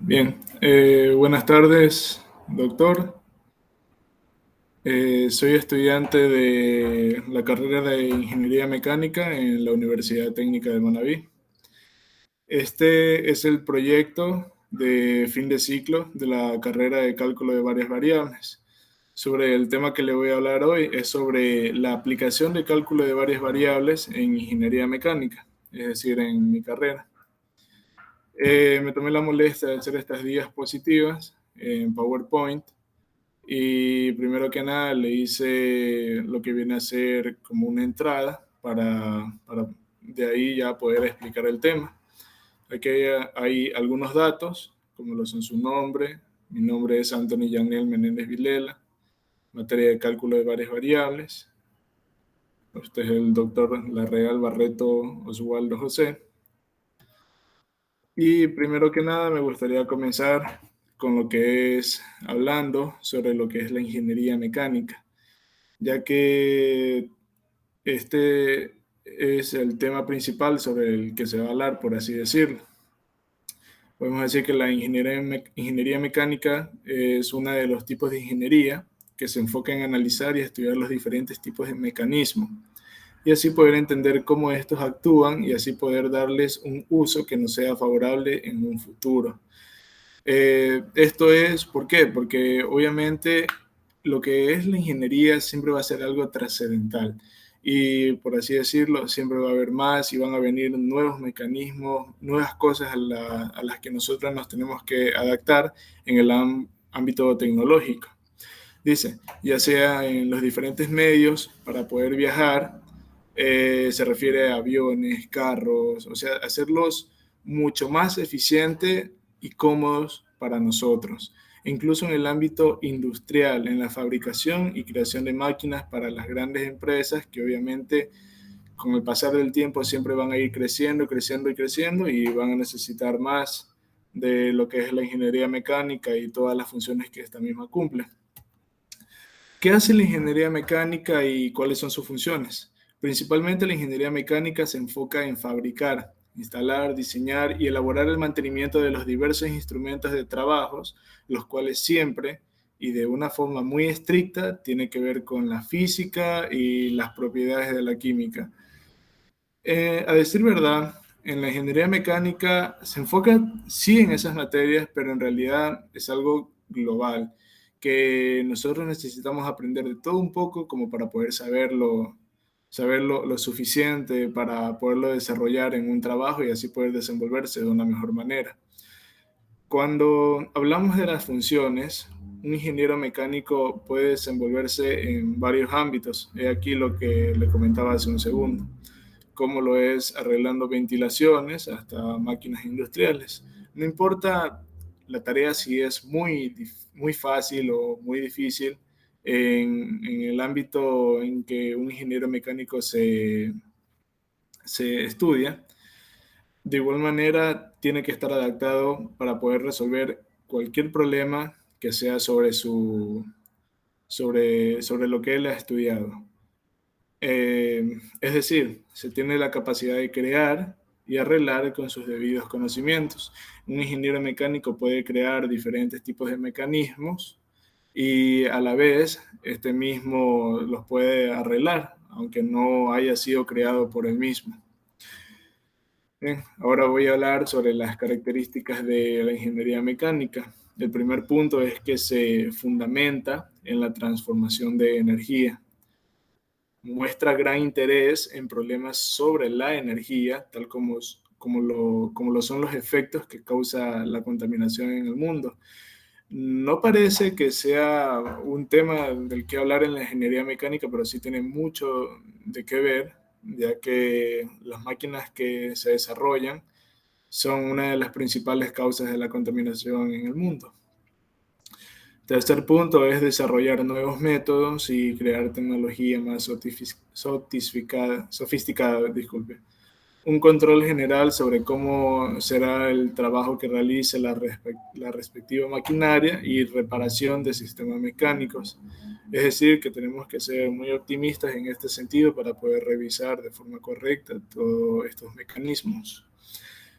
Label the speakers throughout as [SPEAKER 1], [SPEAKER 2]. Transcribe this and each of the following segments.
[SPEAKER 1] Bien, buenas tardes, doctor. Soy estudiante de la carrera de Ingeniería Mecánica en la Universidad Técnica de Manabí. Este es el proyecto de fin de ciclo de la carrera de cálculo de varias variables. Sobre el tema que le voy a hablar hoy es sobre la aplicación de cálculo de varias variables en Ingeniería Mecánica, es decir, en mi carrera. Me tomé la molestia de hacer estas diapositivas en PowerPoint. Y primero que nada le hice lo que viene a ser como una entrada para de ahí ya poder explicar el tema. Aquí hay algunos datos, como lo son su nombre. Mi nombre es Anthony Yanel Menéndez Vilela, materia de cálculo de varias variables. Usted es el doctor Larreal Barreto Oswaldo José. Y primero que nada me gustaría comenzar con lo que es hablando sobre lo que es la ingeniería mecánica, ya que este es el tema principal sobre el que se va a hablar, por así decirlo. Podemos decir que la ingeniería mecánica es uno de los tipos de ingeniería que se enfoca en analizar y estudiar los diferentes tipos de mecanismos y así poder entender cómo estos actúan y así poder darles un uso que nos sea favorable en un futuro. Esto es, ¿por qué? Porque obviamente lo que es la ingeniería siempre va a ser algo trascendental y por así decirlo, siempre va a haber más y van a venir nuevos mecanismos, nuevas cosas a las que nosotros nos tenemos que adaptar en el ámbito tecnológico. Dice, ya sea en los diferentes medios para poder viajar, se refiere a aviones, carros, o sea, hacerlos mucho más eficientes y cómodos para nosotros. Incluso en el ámbito industrial, en la fabricación y creación de máquinas para las grandes empresas que obviamente con el pasar del tiempo siempre van a ir creciendo, creciendo y creciendo y van a necesitar más de lo que es la ingeniería mecánica y todas las funciones que esta misma cumple. ¿Qué hace la ingeniería mecánica y cuáles son sus funciones? Principalmente la ingeniería mecánica se enfoca en fabricar, instalar, diseñar y elaborar el mantenimiento de los diversos instrumentos de trabajos, los cuales siempre y de una forma muy estricta tiene que ver con la física y las propiedades de la química. A decir verdad, en la ingeniería mecánica se enfoca sí en esas materias, pero en realidad es algo global, que nosotros necesitamos aprender de todo un poco como para poder saberlo lo suficiente para poderlo desarrollar en un trabajo y así poder desenvolverse de una mejor manera. Cuando hablamos de las funciones, un ingeniero mecánico puede desenvolverse en varios ámbitos. He aquí lo que le comentaba hace un segundo, como lo es arreglando ventilaciones hasta máquinas industriales. No importa la tarea si es muy fácil o muy difícil en el ámbito en que un ingeniero mecánico se estudia, de igual manera tiene que estar adaptado para poder resolver cualquier problema que sea sobre lo que él ha estudiado. Es decir, se tiene la capacidad de crear y arreglar con sus debidos conocimientos. Un ingeniero mecánico puede crear diferentes tipos de mecanismos y a la vez este mismo los puede arreglar, aunque no haya sido creado por él mismo. Bien, ahora voy a hablar sobre las características de la ingeniería mecánica. El primer punto es que se fundamenta en la transformación de energía. Muestra gran interés en problemas sobre la energía, tal como lo son los efectos que causa la contaminación en el mundo. No parece que sea un tema del que hablar en la ingeniería mecánica, pero sí tiene mucho de qué ver, ya que las máquinas que se desarrollan son una de las principales causas de la contaminación en el mundo. Tercer punto es desarrollar nuevos métodos y crear tecnología más sofisticada, disculpe. Un control general sobre cómo será el trabajo que realice la respectiva maquinaria y reparación de sistemas mecánicos. Es decir, que tenemos que ser muy optimistas en este sentido para poder revisar de forma correcta todos estos mecanismos.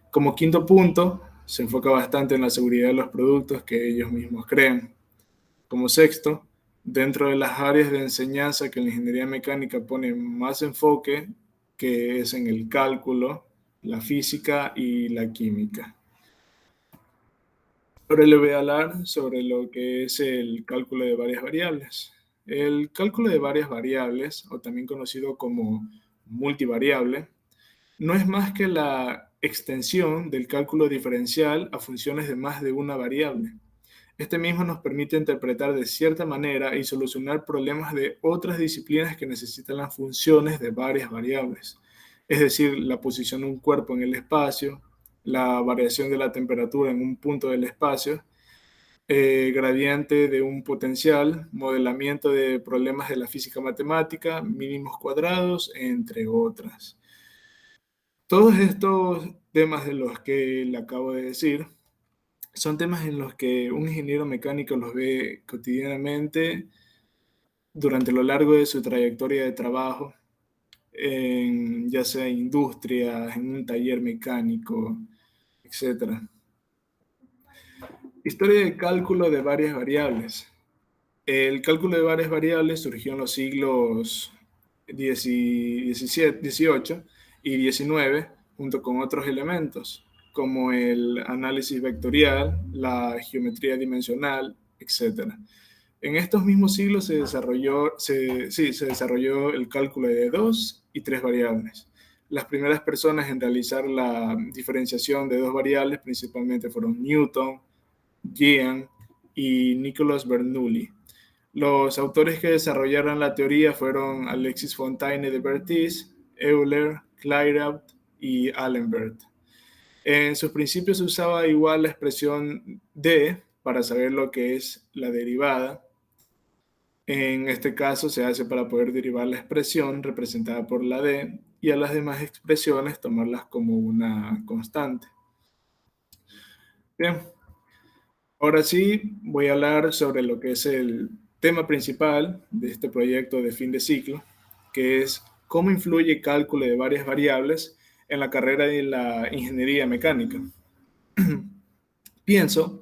[SPEAKER 1] Como quinto punto, Se enfoca bastante en la seguridad de los productos que ellos mismos crean. Como sexto, dentro de las áreas de enseñanza que la ingeniería mecánica pone más enfoque, que es en el cálculo, la física y la química. Ahora le voy a hablar sobre lo que es el cálculo de varias variables. El cálculo de varias variables, o también conocido como multivariable, no es más que la extensión del cálculo diferencial a funciones de más de una variable. Este mismo nos permite interpretar de cierta manera y solucionar problemas de otras disciplinas que necesitan las funciones de varias variables, es decir, la posición de un cuerpo en el espacio, la variación de la temperatura en un punto del espacio, gradiente de un potencial, modelamiento de problemas de la física matemática, mínimos cuadrados, entre otras. Todos estos temas de los que le acabo de decir son temas en los que un ingeniero mecánico los ve cotidianamente durante lo largo de su trayectoria de trabajo, ya sea en industrias, en un taller mecánico, etc. Historia de cálculo de varias variables. El cálculo de varias variables surgió en los siglos XVIII y XIX, junto con otros elementos, como el análisis vectorial, la geometría dimensional, etc. En estos mismos siglos se desarrolló el cálculo de dos y tres variables. Las primeras personas en realizar la diferenciación de dos variables principalmente fueron Newton, Jean y Nicolas Bernoulli. Los autores que desarrollaron la teoría fueron Alexis Fontaine de Berthys, Euler, Clairaut y Alembert. En sus principios se usaba igual la expresión D para saber lo que es la derivada. En este caso se hace para poder derivar la expresión representada por la D y a las demás expresiones tomarlas como una constante. Bien, ahora sí voy a hablar sobre lo que es el tema principal de este proyecto de fin de ciclo, que es cómo influye cálculo de varias variables en la carrera de la ingeniería mecánica. Pienso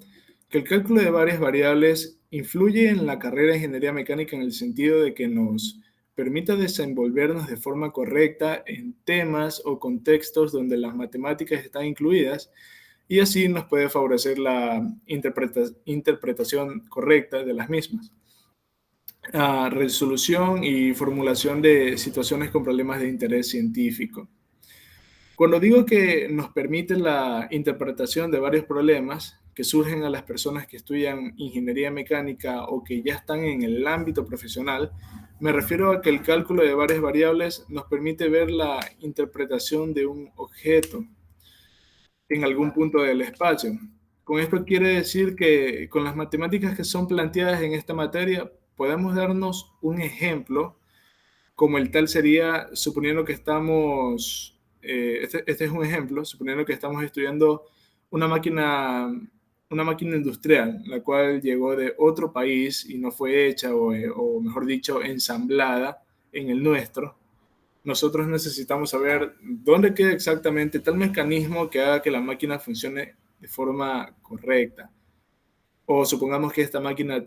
[SPEAKER 1] que el cálculo de varias variables influye en la carrera de ingeniería mecánica en el sentido de que nos permita desenvolvernos de forma correcta en temas o contextos donde las matemáticas están incluidas y así nos puede favorecer la interpretación correcta de las mismas. Resolución y formulación de situaciones con problemas de interés científico. Cuando digo que nos permite la interpretación de varios problemas que surgen a las personas que estudian ingeniería mecánica o que ya están en el ámbito profesional, me refiero a que el cálculo de varias variables nos permite ver la interpretación de un objeto en algún punto del espacio. Con esto quiere decir que con las matemáticas que son planteadas en esta materia, podemos darnos un ejemplo, como el tal sería, suponiendo que estamos, este es un ejemplo, suponiendo que estamos estudiando una máquina, una máquina industrial, la cual llegó de otro país y no fue hecha, o mejor dicho, ensamblada en el nuestro. Nosotros necesitamos saber dónde queda exactamente tal mecanismo que haga que la máquina funcione de forma correcta. O supongamos que esta máquina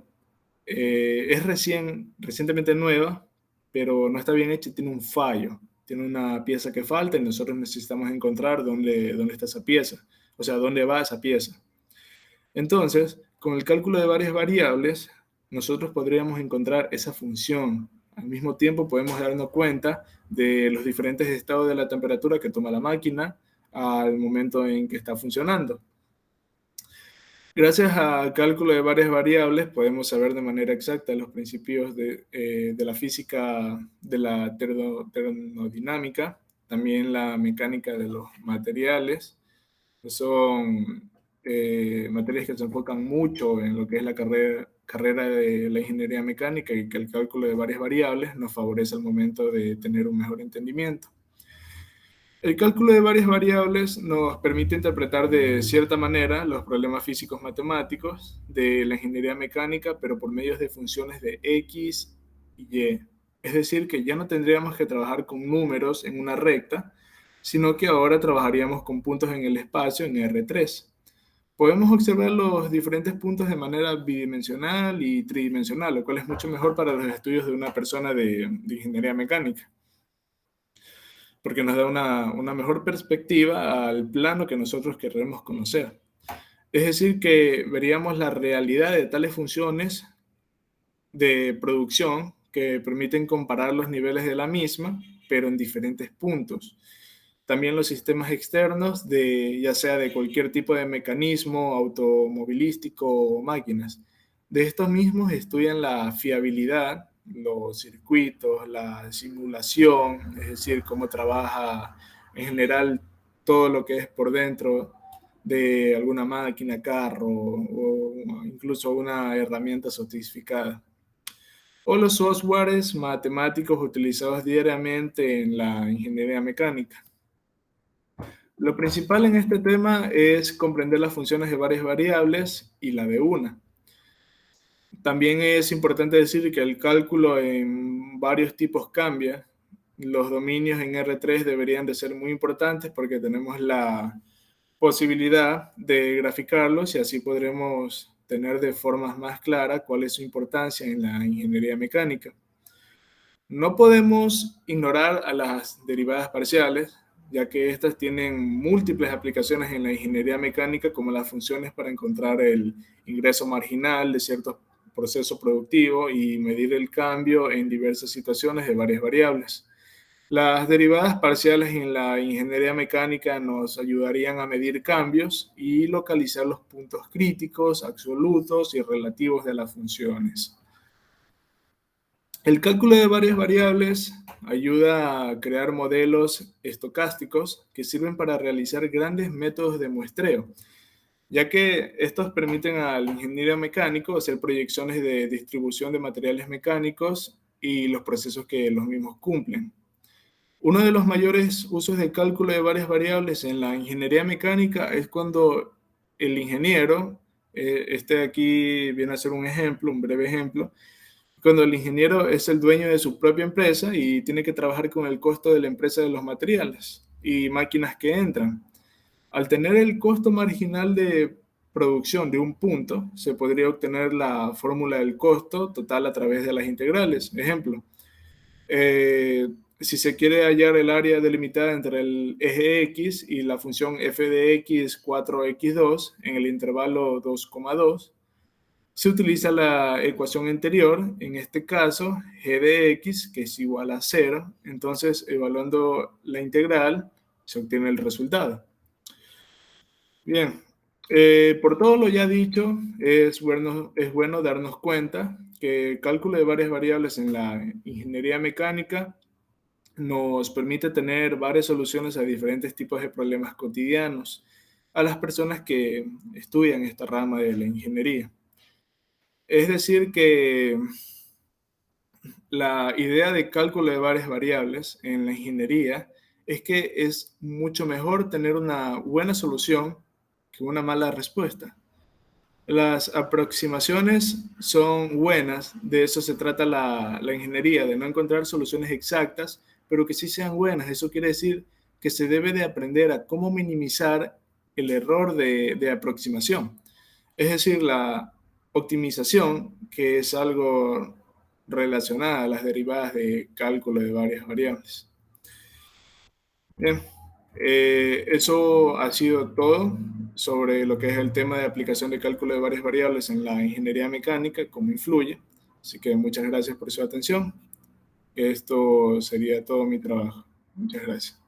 [SPEAKER 1] es recientemente nueva, pero no está bien hecha y tiene un fallo. Tiene una pieza que falta y nosotros necesitamos encontrar dónde está esa pieza. O sea, dónde va esa pieza. Entonces, con el cálculo de varias variables, nosotros podríamos encontrar esa función. Al mismo tiempo, podemos darnos cuenta de los diferentes estados de la temperatura que toma la máquina al momento en que está funcionando. Gracias al cálculo de varias variables, podemos saber de manera exacta los principios de la física de la termodinámica, también la mecánica de los materiales, que son materias que se enfocan mucho en lo que es la carrera de la ingeniería mecánica y que el cálculo de varias variables nos favorece al momento de tener un mejor entendimiento. El cálculo de varias variables nos permite interpretar de cierta manera los problemas físicos matemáticos de la ingeniería mecánica, pero por medios de funciones de X y Y. Es decir, que ya no tendríamos que trabajar con números en una recta, sino que ahora trabajaríamos con puntos en el espacio en R3. Podemos observar los diferentes puntos de manera bidimensional y tridimensional, lo cual es mucho mejor para los estudios de una persona de ingeniería mecánica, porque nos da una mejor perspectiva al plano que nosotros queremos conocer. Es decir, que veríamos la realidad de tales funciones de producción que permiten comparar los niveles de la misma, pero en diferentes puntos. También los sistemas externos de ya sea de cualquier tipo de mecanismo automovilístico o máquinas. De estos mismos estudian la fiabilidad, los circuitos, la simulación, es decir, cómo trabaja en general todo lo que es por dentro de alguna máquina, carro o incluso una herramienta sofisticada. O los softwares matemáticos utilizados diariamente en la ingeniería mecánica. Lo principal en este tema es comprender las funciones de varias variables y la de una. También es importante decir que el cálculo en varios tipos cambia. Los dominios en R3 deberían de ser muy importantes porque tenemos la posibilidad de graficarlos y así podremos tener de forma más clara cuál es su importancia en la ingeniería mecánica. No podemos ignorar a las derivadas parciales, ya que estas tienen múltiples aplicaciones en la ingeniería mecánica, como las funciones para encontrar el ingreso marginal de cierto proceso productivo y medir el cambio en diversas situaciones de varias variables. Las derivadas parciales en la ingeniería mecánica nos ayudarían a medir cambios y localizar los puntos críticos, absolutos y relativos de las funciones. El cálculo de varias variables ayuda a crear modelos estocásticos que sirven para realizar grandes métodos de muestreo, ya que estos permiten al ingeniero mecánico hacer proyecciones de distribución de materiales mecánicos y los procesos que los mismos cumplen. Uno de los mayores usos del cálculo de varias variables en la ingeniería mecánica es cuando el ingeniero, este aquí viene a ser un ejemplo, un breve ejemplo, cuando el ingeniero es el dueño de su propia empresa y tiene que trabajar con el costo de la empresa de los materiales y máquinas que entran. Al tener el costo marginal de producción de un punto, se podría obtener la fórmula del costo total a través de las integrales. Ejemplo, eh, si se quiere hallar el área delimitada entre el eje X y la función f de x 4x2 en el intervalo 2,2, se utiliza la ecuación anterior, en este caso g de x, que es igual a 0. Entonces, evaluando la integral, se obtiene el resultado. Bien, por todo lo ya dicho, es bueno darnos cuenta que el cálculo de varias variables en la ingeniería mecánica nos permite tener varias soluciones a diferentes tipos de problemas cotidianos a las personas que estudian esta rama de la ingeniería. Es decir, que la idea de cálculo de varias variables en la ingeniería es que es mucho mejor tener una buena solución que una mala respuesta. Las aproximaciones son buenas, de eso se trata la ingeniería, de no encontrar soluciones exactas, pero que sí sean buenas. Eso quiere decir que se debe de aprender a cómo minimizar el error de aproximación. Es decir, la optimización, que es algo relacionado a las derivadas de cálculo de varias variables. Bien, eso ha sido todo sobre lo que es el tema de aplicación de cálculo de varias variables en la ingeniería mecánica, cómo influye. Así que muchas gracias por su atención. Esto sería todo mi trabajo. Muchas gracias.